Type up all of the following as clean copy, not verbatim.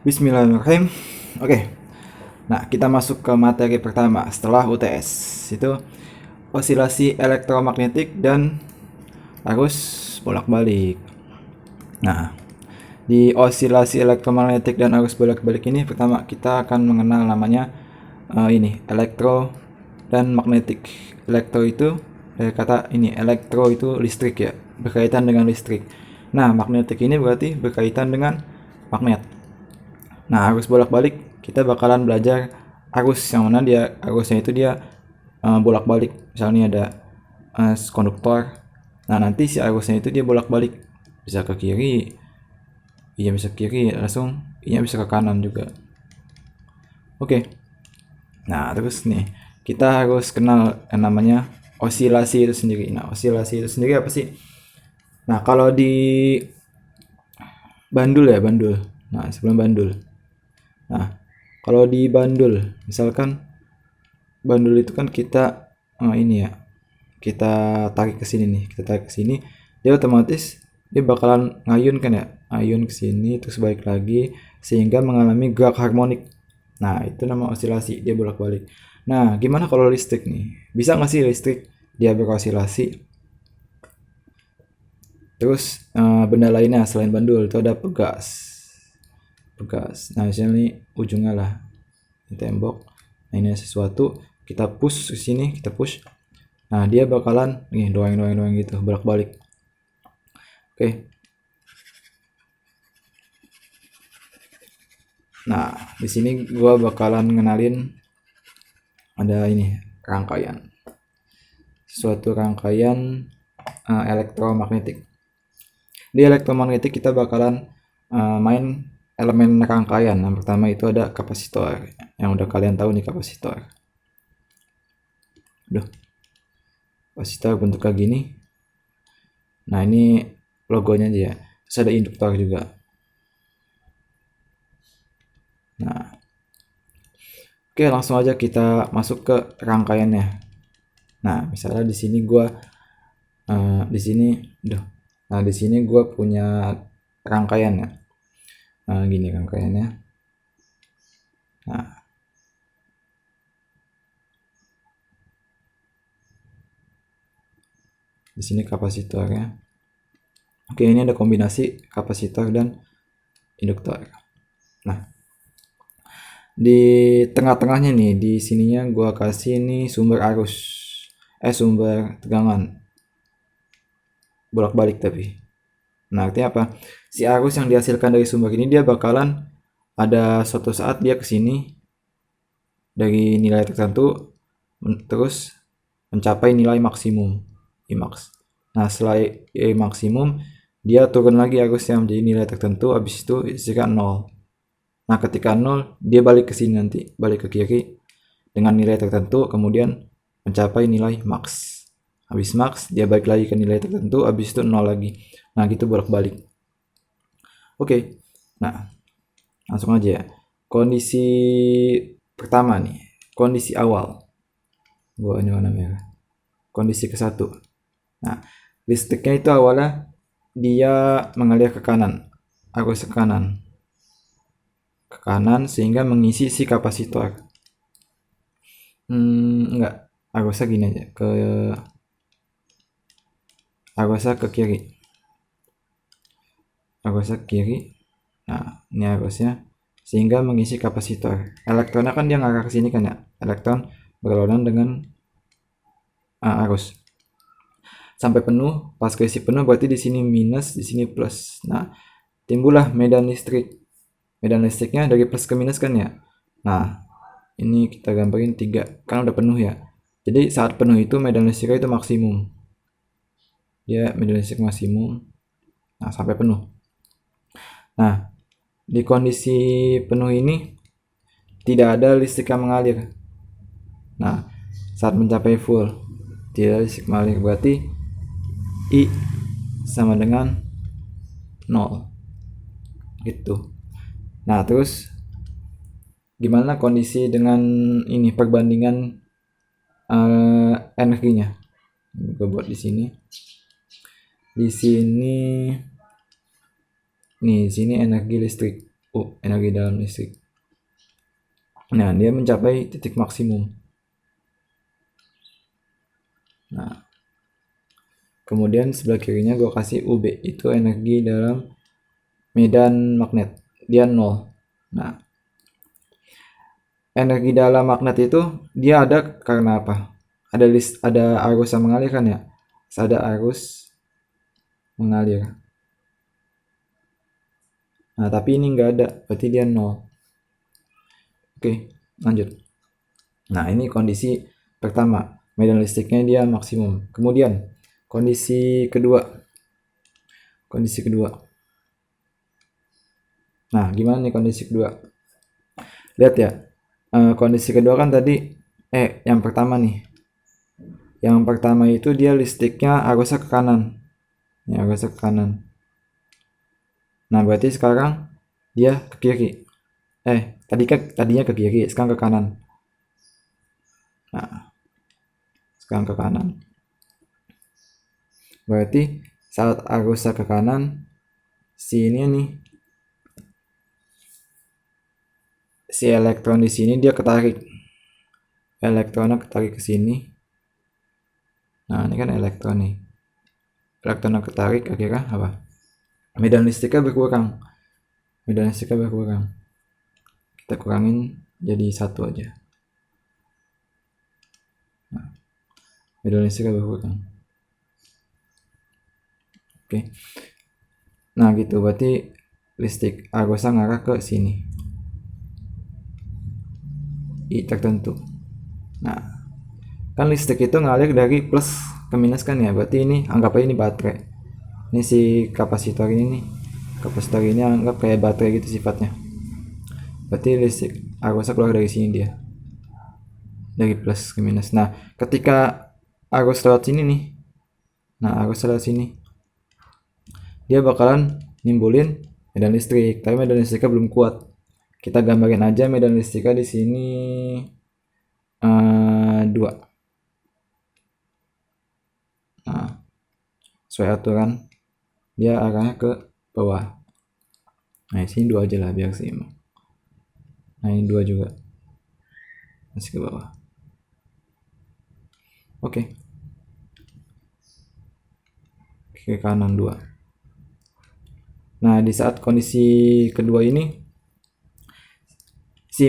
Bismillahirrahmanirrahim. Oke, nah kita masuk ke materi pertama setelah UTS. Itu osilasi elektromagnetik dan arus bolak-balik. Nah, di osilasi elektromagnetik dan arus bolak-balik ini pertama kita akan mengenal namanya ini elektro dan magnetik. Elektro itu dari kata ini, elektro itu listrik ya, berkaitan dengan listrik. Nah, magnetik ini berarti berkaitan dengan magnet. Nah, arus bolak-balik kita bakalan belajar arus yang mana dia arusnya itu dia bolak-balik. Misalnya ada konduktor. Nah, nanti si arusnya itu dia bolak-balik. Bisa ke kiri, iya bisa ke kiri langsung, iya bisa ke kanan juga. Oke. Nah, terus nih kita harus kenal yang namanya osilasi itu sendiri. Nah, osilasi itu sendiri apa sih? Nah, kalau di bandul ya, bandul. Nah, sebelum bandul. Nah, kalau di bandul, misalkan bandul itu kan kita ini ya, kita tarik ke sini nih, kita tarik ke sini, dia otomatis dia bakalan ngayun kan ya, ngayun ke sini terus balik lagi sehingga mengalami gerak harmonik. Nah, itu nama osilasi, dia bolak-balik. Nah, gimana kalau listrik nih? Bisa nggak sih listrik dia berosilasi? Terus benda lainnya selain bandul itu ada pegas. Pegas. Nah, misalnya ini ujungnya lah ini tembok. Nah, ini sesuatu kita push ke sini, kita push. Nah, dia bakalan nih doang gitu, bolak-balik. Oke. Nah, di sini gua bakalan ngenalin ada ini rangkaian. Suatu rangkaian elektromagnetik. Di elektromagnetik kita bakalan main elemen rangkaian. Yang pertama itu ada kapasitor. Yang udah kalian tahu nih kapasitor. Duh. Kapasitor bentuknya gini. Nah, ini logonya aja ya. Terus ada induktor juga. Nah, oke, langsung aja kita masuk ke rangkaiannya. Nah, misalnya di sini gua di sini Nah, di sini gua punya rangkaian ya. Nah, gini rangkaiannya. Nah, di sini kapasitornya. Oke, ini ada kombinasi kapasitor dan induktor. Nah, di tengah-tengahnya nih, di sininya gua kasih nih sumber arus. Sumber tegangan. Bolak-balik tapi. Nah, artinya apa? Si arus yang dihasilkan dari sumber ini dia bakalan ada suatu saat dia ke sini dari nilai tertentu terus mencapai nilai maksimum Imax. Nah, setelah maksimum dia turun lagi arusnya menjadi nilai tertentu, habis itu jika 0. Nah, ketika 0 dia balik ke sini nanti, balik ke kiri dengan nilai tertentu kemudian mencapai nilai max. Habis max dia balik lagi ke nilai tertentu, habis itu 0 lagi. Nah, gitu bolak-balik. Oke. Nah, langsung aja ya. Kondisi pertama nih, kondisi awal. Gua ini warna merah. Kondisi ke-1. Nah, listriknya itu awalnya dia mengalir ke kanan, arus ke kanan. Ke kanan sehingga mengisi si kapasitor. Enggak, arusnya gini aja, arusnya ke kiri. Arusnya ke kiri. Nah, ini arusnya sehingga mengisi kapasitor. Elektronnya kan dia ngarah ke sini kan ya. Elektron berlawanan dengan arus. Sampai penuh, pas keisi penuh berarti di sini minus, di sini plus. Nah, timbullah medan listrik. Medan listriknya dari plus ke minus kan ya. Nah, ini kita gambarin 3 kan udah penuh ya. Jadi saat penuh itu medan listriknya itu maksimum. Dia medan listrik maksimum. Nah, sampai penuh. Nah, di kondisi penuh ini tidak ada listrik yang mengalir. Nah, saat mencapai full tidak ada listrik mengalir, berarti I sama dengan 0 gitu. Nah, terus gimana kondisi dengan ini perbandingan energinya? Gue buat di sini. Di sini nih, di sini energi listrik. U, energi dalam listrik. Nah, dia mencapai titik maksimum. Nah, kemudian sebelah kirinya gue kasih UB, itu energi dalam medan magnet, dia 0. Nah, energi dalam magnet itu dia ada karena apa? Ada arus yang mengalir kan ya? Ada arus mengalir. Nah, tapi ini nggak ada, berarti dia 0. Oke, lanjut. Nah, ini kondisi pertama, medan listriknya dia maksimum. Kemudian kondisi kedua. Nah, gimana nih kondisi kedua? Lihat ya, kondisi kedua kan tadi, yang pertama nih. Yang pertama itu dia listriknya arusnya ke kanan. Ya, arusnya ke kanan. Nah, berarti sekarang dia ke kiri. Tadinya ke kiri, sekarang ke kanan. Nah, sekarang ke kanan. Berarti saat arusnya ke kanan, si elektron di sini dia ketarik. Elektronnya ketarik ke sini. Nah, ini kan elektron nih. Elektronnya ketarik, akhirnya apa? Medan listriknya berkurang. Kita kurangin jadi 1 aja. Nah, medan listriknya berkurang. Oke. Nah, gitu berarti listrik arusnya ngarah ke sini. I tertentu. Nah, kan listrik itu ngalir dari plus ke minus kan ya, berarti ini anggap aja ini baterai. Ini si kapasitor ini nih, kapasitor ini anggap kayak baterai gitu sifatnya. Berarti listrik arusnya keluar dari sini dia, dari plus ke minus. Nah, ketika arus lewat sini nih, dia bakalan nimbulin medan listrik, tapi medan listriknya belum kuat. Kita gambarin aja medan listriknya di sini 2. Nah, sesuai aturan dia arahnya ke bawah. Nah, sini 2 aja lah biar seimbang. Nah, ini 2 juga masih ke bawah. Oke. Ke kanan 2. Nah, di saat kondisi kedua ini si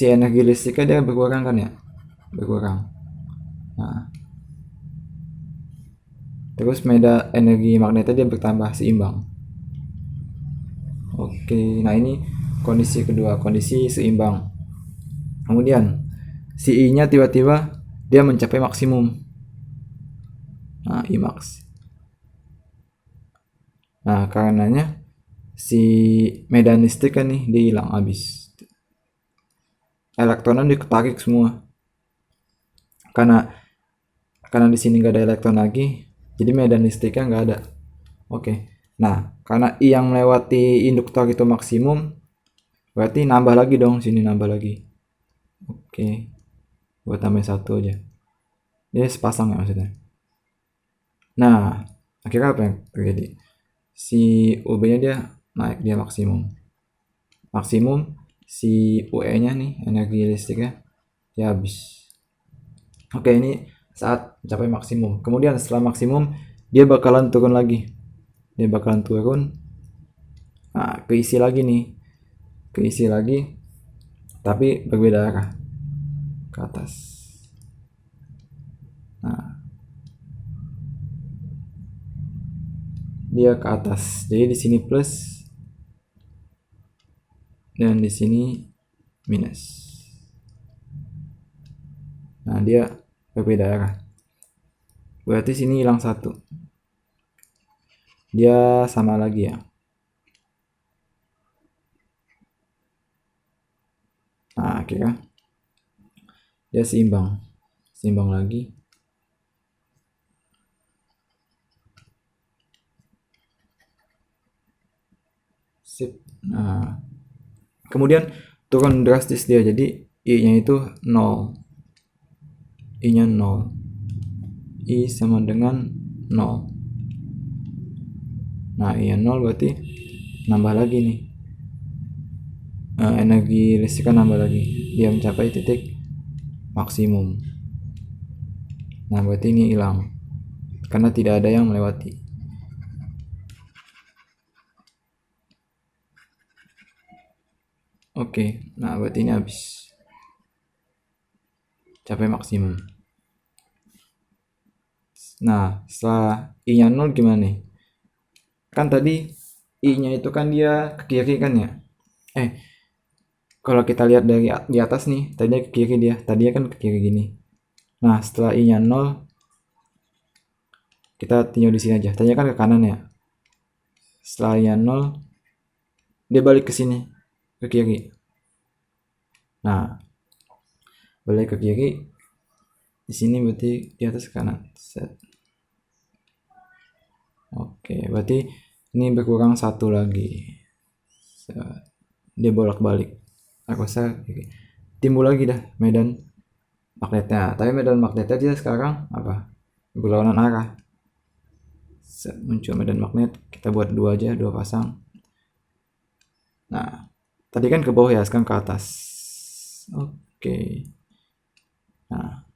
energi listriknya dia berkurang kan ya? Berkurang. Nah, terus energi magnetnya dia bertambah, seimbang. Oke, nah ini kondisi kedua, kondisi seimbang. Kemudian si I-nya tiba-tiba dia mencapai maksimum. Nah, I max. Nah, karenanya si medan listrik kan nih dia hilang habis. Elektronnya diketarik semua. Karena di sini nggak ada elektron lagi, jadi medan listriknya nggak ada. Oke. Nah, karena I yang melewati induktor itu maksimum, berarti nambah lagi dong, sini nambah lagi. Oke. Gua tambah 1 aja. Ini sepasang ya maksudnya. Nah, akhirnya apa yang terjadi? Si UB-nya dia naik, dia maksimum. Si UE-nya nih, energi listriknya dia habis. Oke, ini saat mencapai maksimum. Kemudian setelah maksimum dia bakalan turun lagi. Nah, keisi lagi tapi berbeda arah ke atas. Nah, dia ke atas. Jadi di sini plus dan di sini minus. Nah, dia berbeda arah. Berarti sini hilang 1. Dia sama lagi ya. Nah, akhirnya dia seimbang lagi. Sip. Nah, kemudian turun drastis dia, jadi I-nya itu 0. I-nya 0. I sama dengan 0. Nah, I-nya 0 berarti nambah lagi nih. energi listriknya nambah lagi, dia mencapai titik maksimum. Nah berarti ini hilang karena tidak ada yang melewati. Oke, nah berarti ini habis capai maksimum. Nah setelah I nya 0 gimana nih? Kan tadi I nya itu kan dia ke kiri kan ya, kalau kita lihat dari di atas nih, tadinya ke kiri dia, tadinya kan ke kiri gini. Nah setelah I nya 0 kita tinjau di sini aja, tadinya kan ke kanan ya, setelah I nya 0 dia balik ke sini, ke kiri. Nah balik ke kiri, di sini berarti di atas ke kanan. Set. Oke, berarti ini berkurang satu lagi. Set. Dia bolak-balik. Aku rasa timbul lagi dah medan magnetnya. Tapi medan magnetnya dia sekarang apa? Berlawanan arah. Set, muncul medan magnet, kita buat dua aja, dua pasang. Nah, tadi kan ke bawah ya, sekarang ke atas. Oke. Nah,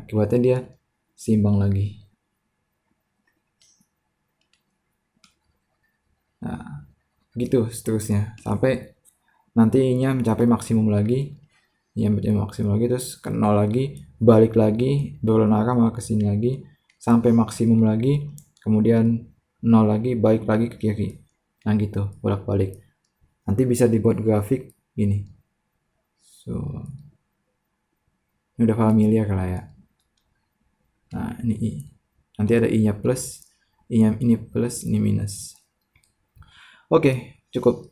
akibatnya dia seimbang lagi. Nah, gitu seterusnya sampai nantinya mencapai maksimum lagi, ya mencapai maksimum lagi, terus ke nol lagi, balik lagi, berlawanan arah malah ke sini lagi, sampai maksimum lagi, kemudian nol lagi, balik lagi ke kiri. Nah gitu, bolak-balik. Nanti bisa dibuat grafik gini. So, ini udah familiar lah ya. Nah ini I. Nanti ada I-nya plus, I-nya ini plus, ini minus. Oke, cukup.